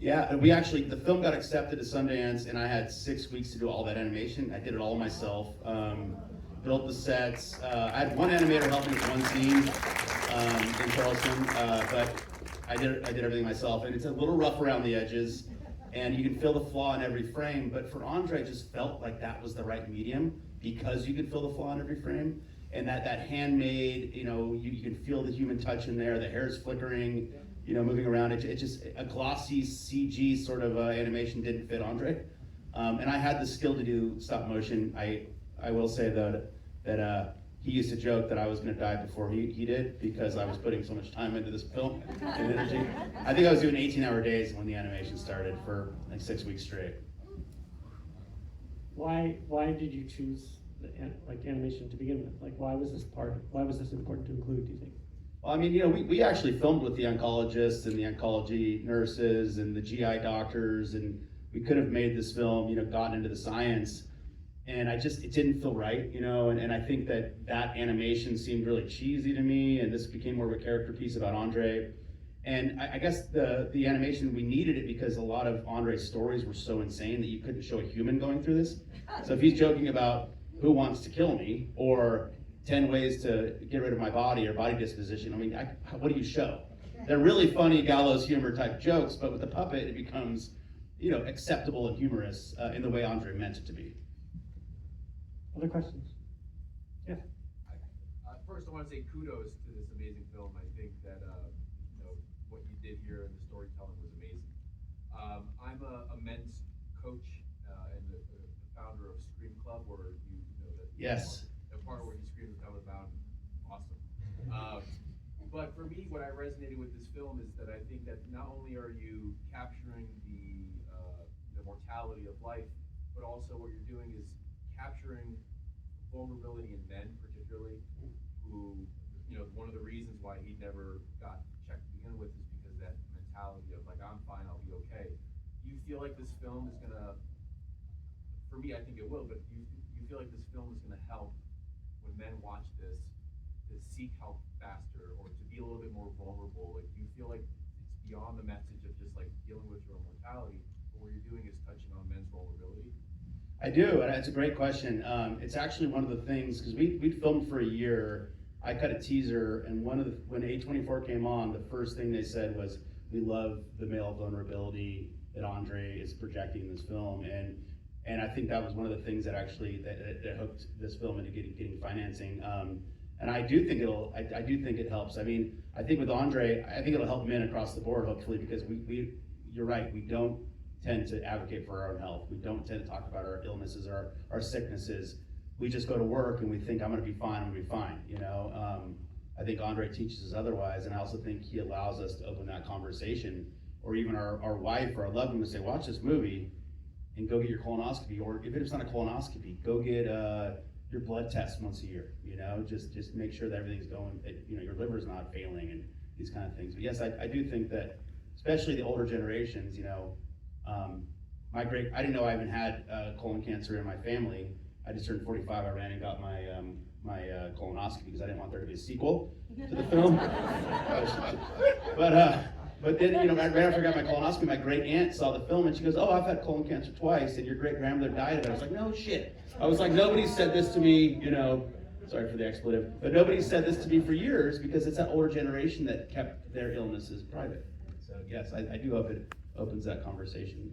Yeah, and we actually, the film got accepted to Sundance, and I had 6 weeks to do all that animation. I did it all myself, built the sets. I had one animator help me with one scene in Charleston, but I did everything myself, and it's a little rough around the edges, and you can feel the flaw in every frame. But for André, it just felt like that was the right medium because you could feel the flaw in every frame, and that handmade, you can feel the human touch in there. The hair's flickering. Moving around, it just, a glossy CG sort of animation didn't fit André. And I had the skill to do stop motion. I will say though that he used to joke that I was gonna die before he did because I was putting so much time into this film and energy. I think I was doing 18-hour days when the animation started for like 6 weeks straight. Why did you choose animation to begin with? Why was this important to include, do you think? Well, I mean, we actually filmed with the oncologists and the oncology nurses and the GI doctors, and we could have made this film, gotten into the science, and it didn't feel right, and I think that animation seemed really cheesy to me, and this became more of a character piece about André. And I guess the animation, we needed it because a lot of André's stories were so insane that you couldn't show a human going through this. So if he's joking about who wants to kill me, or 10 ways to get rid of my body or body disposition, I mean, what do you show? They're really funny gallows humor type jokes, but with the puppet, it becomes, acceptable and humorous in the way André meant it to be. Other questions? Yeah. First, I want to say kudos to this amazing film. I think that what you did here and the storytelling was amazing. I'm a men's coach and the founder of Scream Club, where Yes. The part where he screams down the mountain, awesome. But for me, what I resonated with this film is that I think that not only are you capturing the mortality of life, but also what you're doing is capturing vulnerability in men, particularly, who, one of the reasons why he never got checked to begin with is because that mentality of like, I'm fine, I'll be okay. Do you feel like this film is gonna, for me, I think it will, but do you feel like this film is gonna help when men watch this to seek help faster or to be a little bit more vulnerable? Like, do you feel like it's beyond the message of just like dealing with your own mortality, but what you're doing is touching on men's vulnerability? I do, and it's a great question. It's actually one of the things, because we'd filmed for a year. I cut a teaser, and when A24 came on, the first thing they said was, we love the male vulnerability that André is projecting in this film, and I think that was one of the things that actually that hooked this film into getting financing. And I do think it helps. I mean, I think with André, I think it'll help men across the board, hopefully, because you're right, we don't tend to advocate for our own health. We don't tend to talk about our illnesses or our sicknesses. We just go to work and we think, I'm gonna be fine, I'm gonna be fine, I think André teaches us otherwise, and I also think he allows us to open that conversation, or even our wife or our loved one to say, watch this movie and go get your colonoscopy, or if it's not a colonoscopy, go get your blood test once a year, just make sure that everything's going, that your liver's not failing and these kind of things. But yes, I do think that, especially the older generations, I didn't know I even had colon cancer in my family. I just turned 45, I ran and got my colonoscopy because I didn't want there to be a sequel to the film. But then, right after I got my colonoscopy, my great aunt saw the film and she goes, oh, I've had colon cancer twice, and your great grandmother died of it. I was like, no shit. I was like, nobody said this to me, sorry for the expletive, but nobody said this to me for years, because it's that older generation that kept their illnesses private. So yes, I do hope it opens that conversation.